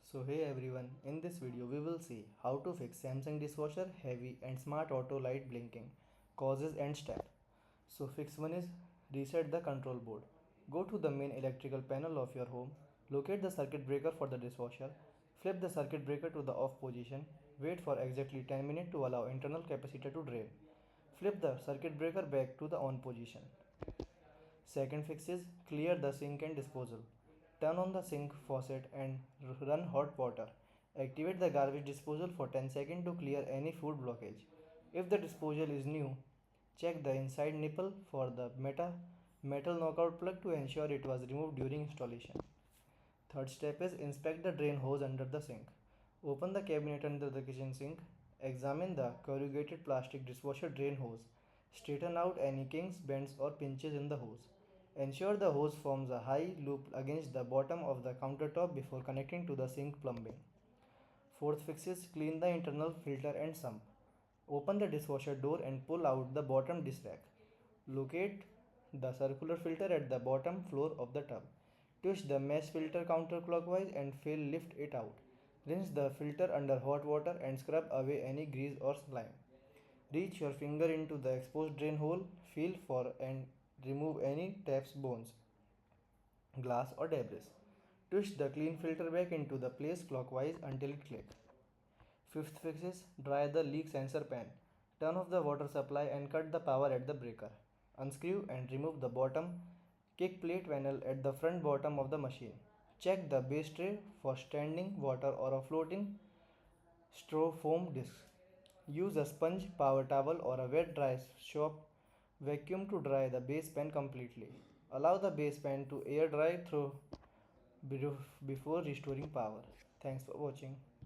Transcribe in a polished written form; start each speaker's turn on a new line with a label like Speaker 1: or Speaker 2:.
Speaker 1: So hey everyone, in this video we will see how to fix Samsung dishwasher heavy and smart auto light blinking, causes and step. So fix 1 is reset the control board. Go to the main electrical panel of your home, locate the circuit breaker for the dishwasher, flip the circuit breaker to the off position, wait for exactly 10 minutes to allow internal capacitor to drain. Flip the circuit breaker back to the on position. Second fix is clear the sink and disposal. Turn on the sink faucet and run hot water. Activate the garbage disposal for 10 seconds to clear any food blockage. If the disposal is new, check the inside nipple for the metal knockout plug to ensure it was removed during installation. Third step is inspect the drain hose under the sink. Open the cabinet under the kitchen sink. Examine the corrugated plastic dishwasher drain hose. Straighten out any kinks, bends, or pinches in the hose. Ensure the hose forms a high loop against the bottom of the countertop before connecting to the sink plumbing. Fourth fix is clean the internal filter and sump. Open the dishwasher door and pull out the bottom dish rack. Locate the circular filter at the bottom floor of the tub. Twist the mesh filter counterclockwise and lift it out. Rinse the filter under hot water and scrub away any grease or slime. Reach your finger into the exposed drain hole, feel for and remove any taps, bones, glass or debris. Twist the clean filter back into the place clockwise until it clicks. Fifth fix is dry the leak sensor pan. Turn off the water supply and cut the power at the breaker. Unscrew and remove the bottom kick plate panel at the front bottom of the machine. Check the base tray for standing water or a floating styrofoam disc. Use a sponge, power towel or a wet dry shop vacuum to dry the base pan completely. Allow the base pan to air dry through before restoring power. Thanks for watching.